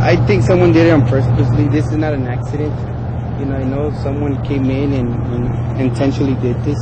I think someone did it on purposely. This is not an accident. You know, I know someone came in and intentionally did this.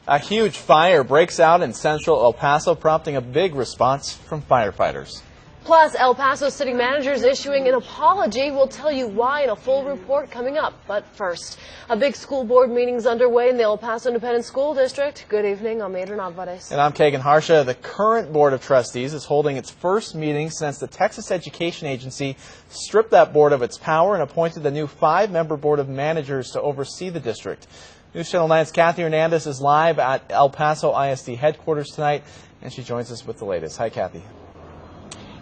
A huge fire breaks out in central El Paso, prompting a big response from firefighters. Plus, El Paso City Manager is issuing an apology. We'll tell you why in a full report coming up. But first, a big school board meeting is underway in the El Paso Independent School District. Good evening. I'm Adrian Alvarez. And I'm Kagan Harsha. The current Board of Trustees is holding its first meeting since the Texas Education Agency stripped that board of its power and appointed the new 5-member Board of Managers to oversee the district. News Channel 9's Kathy Hernandez is live at El Paso ISD headquarters tonight, and she joins us with the latest. Hi, Kathy.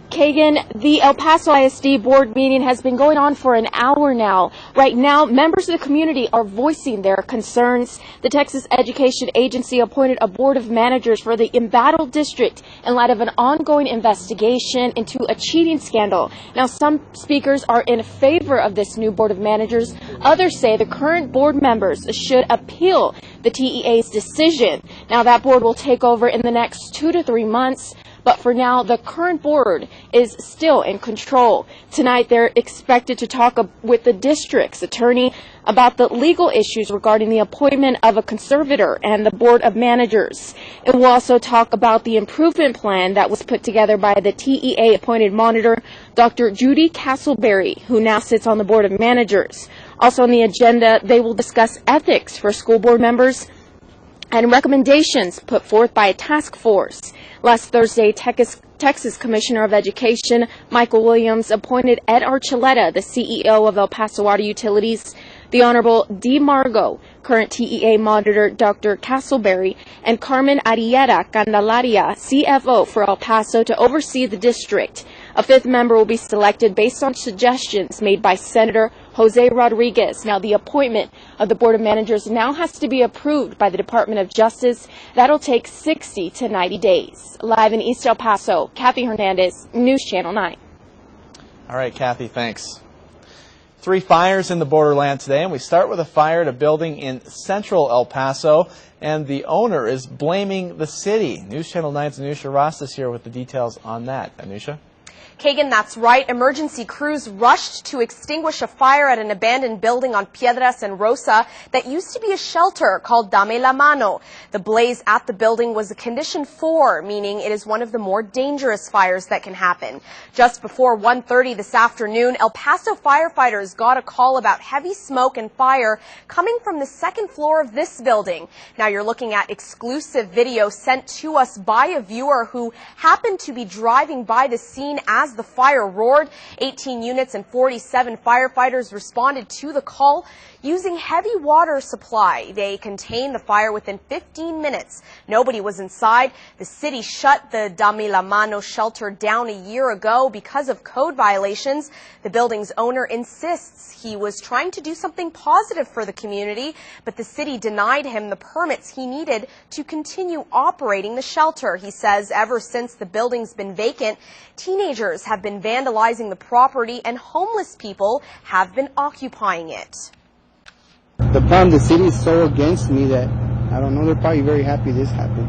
Kagan, the El Paso ISD board meeting has been going on for an hour now. Right now, members of the community are voicing their concerns. The Texas Education Agency appointed a board of managers for the embattled district in light of an ongoing investigation into a cheating scandal. Now, some speakers are in favor of this new board of managers. Others say the current board members should appeal the TEA's decision. Now, that board will take over in the next 2 to 3 months. But for now, the current board is still in control. Tonight, they're expected to talk with the district's attorney about the legal issues regarding the appointment of a conservator and the board of managers. It will also talk about the improvement plan that was put together by the TEA-appointed monitor, Dr. Judy Castleberry, who now sits on the board of managers. Also on the agenda, they will discuss ethics for school board members and recommendations put forth by a task force. Last Thursday, Texas Commissioner of Education Michael Williams appointed Ed Archuleta, the CEO of El Paso Water Utilities, the Honorable Dee Margo, current TEA monitor Dr. Castleberry, and Carmen Arieta Candelaria, CFO for El Paso, to oversee the district. A 5th member will be selected based on suggestions made by Senator Jose Rodriguez. Now, the appointment of the Board of Managers now has to be approved by the Department of Justice. That'll take 60 to 90 days. Live in East El Paso, Kathy Hernandez, News Channel 9. All right, Kathy, thanks. 3 fires in the borderland today, and we start with a fire at a building in central El Paso, and the owner is blaming the city. News Channel 9's Anusha Ross is here with the details on that. Anusha? Kagan, that's right. Emergency crews rushed to extinguish a fire at an abandoned building on Piedras and Rosa that used to be a shelter called Dame la Mano. The blaze at the building was a condition 4, meaning it is one of the more dangerous fires that can happen. Just before 1:30 this afternoon, El Paso firefighters got a call about heavy smoke and fire coming from the 2nd floor of this building. Now you're looking at exclusive video sent to us by a viewer who happened to be driving by the scene as the fire roared. 18 units and 47 firefighters responded to the call using heavy water supply. They contained the fire within 15 minutes. Nobody was inside. The city shut the Dame la Mano shelter down a year ago because of code violations. The building's owner insists he was trying to do something positive for the community, but the city denied him the permits he needed to continue operating the shelter. He says ever since the building's been vacant, teenagers have been vandalizing the property and homeless people have been occupying it. The problem, the city is so against me that, I don't know, they're probably very happy this happened.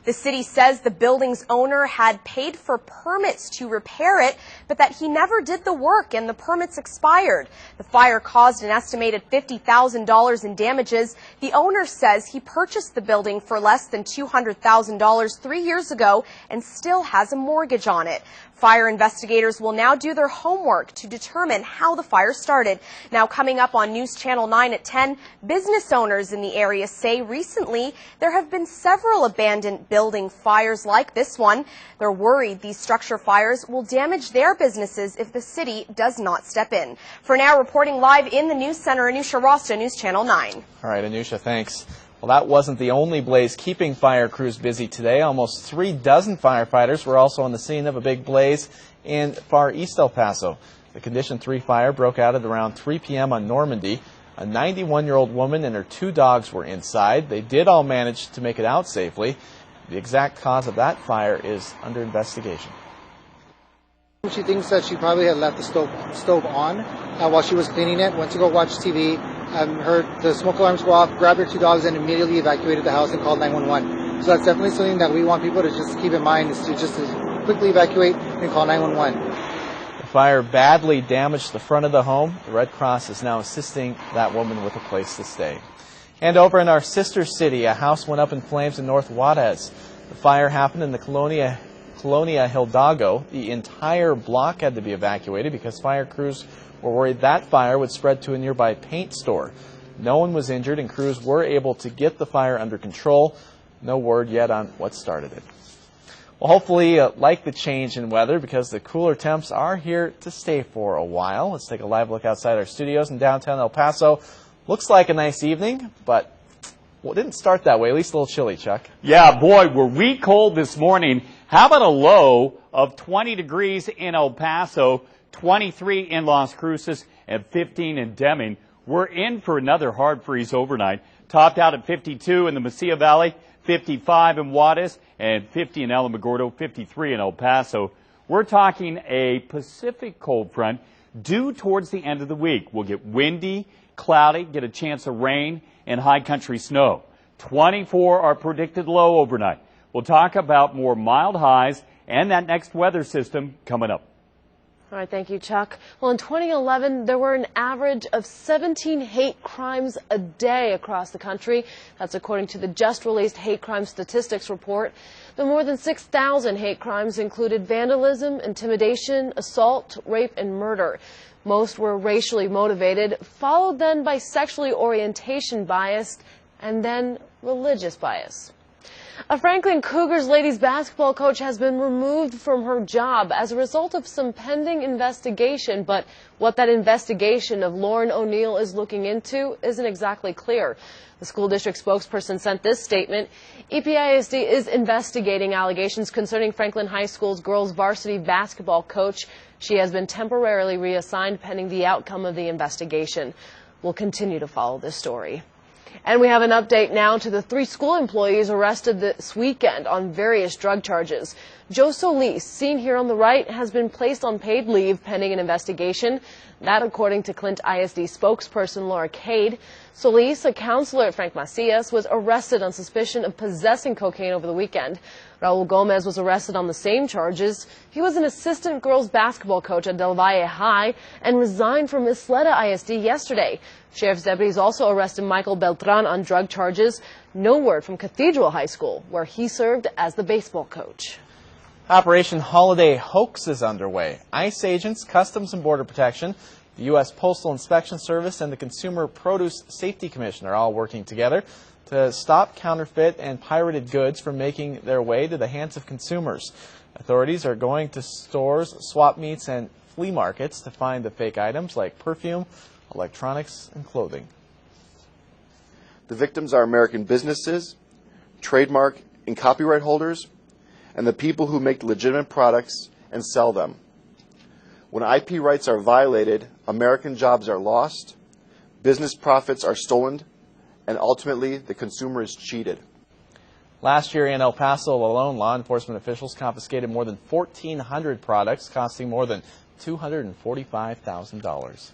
The city says the building's owner had paid for permits to repair it, but that he never did the work and the permits expired. The fire caused an estimated $50,000 in damages. The owner says he purchased the building for less than $200,000 3 years ago and still has a mortgage on it. Fire investigators will now do their homework to determine how the fire started. Now, coming up on News Channel 9 at 10, business owners in the area say recently there have been several abandoned building fires like this one. They're worried these structure fires will damage their businesses if the city does not step in. For now, reporting live in the News Center, Anusha Rasta, News Channel 9. All right, Anusha, thanks. Well, that wasn't the only blaze keeping fire crews busy today. Almost 36 firefighters were also on the scene of a big blaze in far east El Paso. The Condition 3 fire broke out at around 3 p.m. on Normandy. A 91-year-old woman and her 2 dogs were inside. They did all manage to make it out safely. The exact cause of that fire is under investigation. She thinks that she probably had left the stove on while she was cleaning it, went to go watch TV, heard the smoke alarms go off, grabbed her 2 dogs, and immediately evacuated the house and called 911. So that's definitely something that we want people to just keep in mind, is to just quickly evacuate and call 911. The fire badly damaged the front of the home. The Red Cross is now assisting that woman with a place to stay. And over in our sister city, a house went up in flames in North Juarez. The fire happened in the Colonia Hidalgo. The entire block had to be evacuated because fire crews were worried that fire would spread to a nearby paint store. No one was injured, and crews were able to get the fire under control. No word yet on what started it. Well, hopefully like the change in weather, because the cooler temps are here to stay for a while. Let's take a live look outside our studios in downtown El Paso. Looks like a nice evening, but it didn't start that way. At least a little chilly, Chuck. Yeah, boy, were we cold this morning. How about a low of 20 degrees in El Paso, 23 in Las Cruces, and 15 in Deming. We're in for another hard freeze overnight. Topped out at 52 in the Mesilla Valley, 55 in Juarez, and 50 in Alamogordo, 53 in El Paso. We're talking a Pacific cold front due towards the end of the week. We'll get windy, cloudy, get a chance of rain, and high country snow. 24 are predicted low overnight. We'll talk about more mild highs and that next weather system coming up. All right, thank you, Chuck. Well, in 2011, there were an average of 17 hate crimes a day across the country. That's according to the just-released hate crime statistics report. The more than 6,000 hate crimes included vandalism, intimidation, assault, rape, and murder. Most were racially motivated, followed then by sexually orientation bias, and then religious bias. A Franklin Cougars ladies basketball coach has been removed from her job as a result of some pending investigation, but what that investigation of Lauren O'Neill is looking into isn't exactly clear. The school district spokesperson sent this statement. EPISD is investigating allegations concerning Franklin High School's girls varsity basketball coach. She has been temporarily reassigned pending the outcome of the investigation. We'll continue to follow this story. And we have an update now to the 3 school employees arrested this weekend on various drug charges. Joe Solis, seen here on the right, has been placed on paid leave pending an investigation. That according to Clint ISD spokesperson Laura Cade. Solis, a counselor at Frank Macias, was arrested on suspicion of possessing cocaine over the weekend. Raul Gomez was arrested on the same charges. He was an assistant girls basketball coach at Del Valle High and resigned from Isleta ISD yesterday. Sheriff's deputies also arrested Michael Beltran on drug charges. No word from Cathedral High School, where he served as the baseball coach. Operation Holiday Hoax is underway. ICE agents, Customs and Border Protection, the U.S. Postal Inspection Service, and the Consumer Produce Safety Commission are all working together to stop counterfeit and pirated goods from making their way to the hands of consumers. Authorities are going to stores, swap meets, and flea markets to find the fake items like perfume, electronics, and clothing. The victims are American businesses, trademark and copyright holders, and the people who make legitimate products and sell them. When IP rights are violated, American jobs are lost, business profits are stolen, and ultimately the consumer is cheated. Last year in El Paso alone, law enforcement officials confiscated more than 1,400 products costing more than $245,000.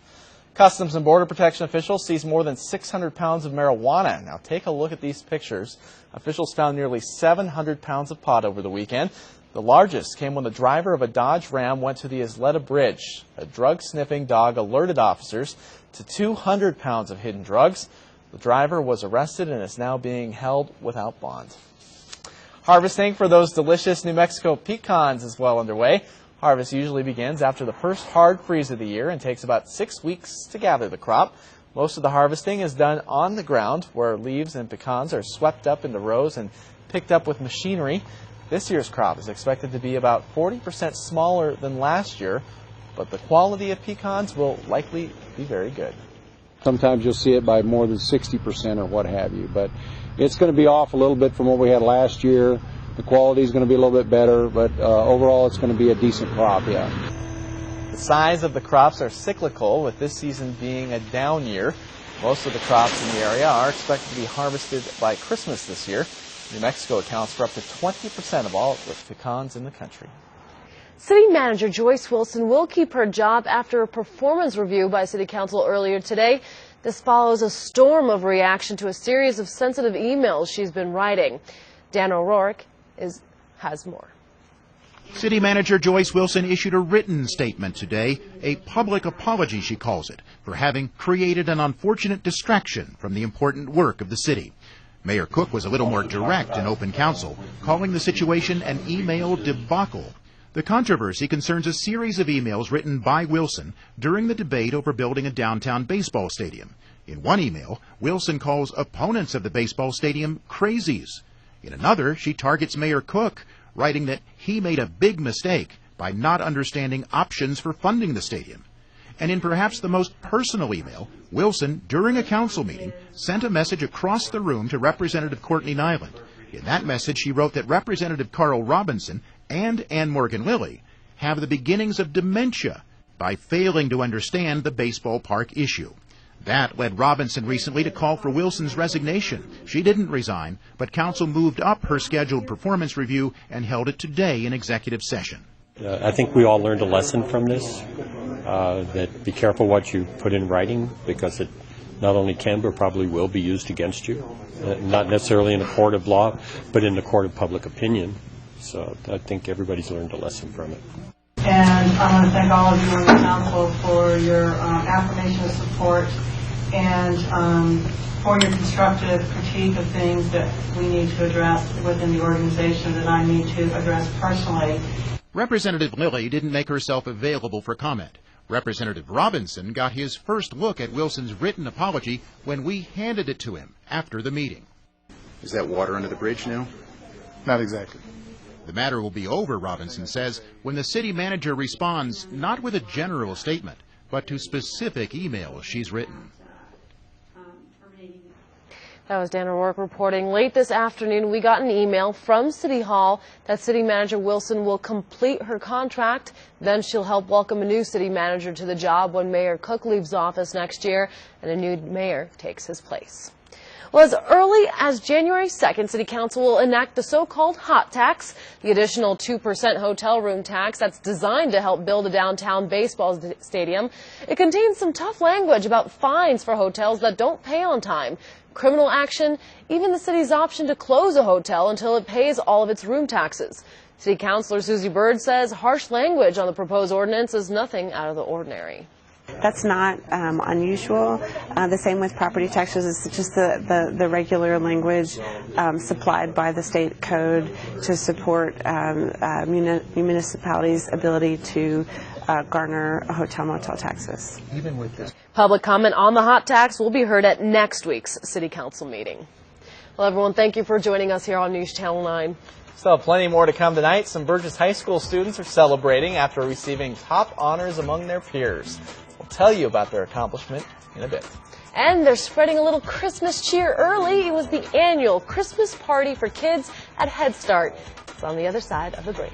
Customs and Border Protection officials seized more than 600 pounds of marijuana. Now take a look at these pictures. Officials found nearly 700 pounds of pot over the weekend. The largest came when the driver of a Dodge Ram went to the Isleta Bridge. A drug-sniffing dog alerted officers to 200 pounds of hidden drugs. The driver was arrested and is now being held without bond. Harvesting for those delicious New Mexico pecans is well underway. Harvest usually begins after the first hard freeze of the year and takes about 6 weeks to gather the crop. Most of the harvesting is done on the ground, where leaves and pecans are swept up into rows and picked up with machinery. This year's crop is expected to be about 40% smaller than last year, but the quality of pecans will likely be very good. Sometimes you'll see it by more than 60% or what have you, but it's going to be off a little bit from what we had last year. The quality is going to be a little bit better, but overall it's going to be a decent crop, yeah. The size of the crops are cyclical, with this season being a down year. Most of the crops in the area are expected to be harvested by Christmas this year. New Mexico accounts for up to 20% of all the pecans in the country. City Manager Joyce Wilson will keep her job after a performance review by City Council earlier today. This follows a storm of reaction to a series of sensitive emails she's been writing. Dan O'Rourke has more. City Manager Joyce Wilson issued a written statement today, a public apology, she calls it, for having created an unfortunate distraction from the important work of the city. Mayor Cook was a little more direct in open council, calling the situation an email debacle. The controversy concerns a series of emails written by Wilson during the debate over building a downtown baseball stadium. In one email, Wilson calls opponents of the baseball stadium crazies. In another, she targets Mayor Cook, writing that he made a big mistake by not understanding options for funding the stadium. And in perhaps the most personal email, Wilson, during a council meeting, sent a message across the room to Representative Courtney Nyland. In that message, she wrote that Representative Carl Robinson and Ann Morgan Lilly have the beginnings of dementia by failing to understand the baseball park issue. That led Robinson recently to call for Wilson's resignation. She didn't resign, but council moved up her scheduled performance review and held it today in executive session. I think we all learned a lesson from this, that be careful what you put in writing, because it not only can but probably will be used against you, not necessarily in a court of law, but in the court of public opinion. So I think everybody's learned a lesson from it. And I want to thank all of you on the council for your affirmation of support and for your constructive critique of things that we need to address within the organization that I need to address personally. Representative Lilly didn't make herself available for comment. Representative Robinson got his first look at Wilson's written apology when we handed it to him after the meeting. Is that water under the bridge now? Not exactly. The matter will be over, Robinson says, when the city manager responds not with a general statement, but to specific emails she's written. That was Dan O'Rourke reporting. Late this afternoon, we got an email from City Hall that City Manager Wilson will complete her contract. Then she'll help welcome a new city manager to the job when Mayor Cook leaves office next year and a new mayor takes his place. Well, as early as January 2nd, City Council will enact the so-called hot tax, the additional 2% hotel room tax that's designed to help build a downtown baseball stadium. It contains some tough language about fines for hotels that don't pay on time, criminal action, even the city's option to close a hotel until it pays all of its room taxes. City Councilor Susie Bird says harsh language on the proposed ordinance is nothing out of the ordinary. That's not unusual. The same with property taxes. It's just the regular language supplied by the state code to support municipalities' ability to garner hotel motel taxes. Even with this. Public comment on the hot tax will be heard at next week's City Council meeting. Well, everyone, thank you for joining us here on News Channel 9. Still plenty more to come tonight. Some Burgess High School students are celebrating after receiving top honors among their peers. We'll tell you about their accomplishment in a bit. And they're spreading a little Christmas cheer early. It was the annual Christmas party for kids at Head Start. It's on the other side of the break.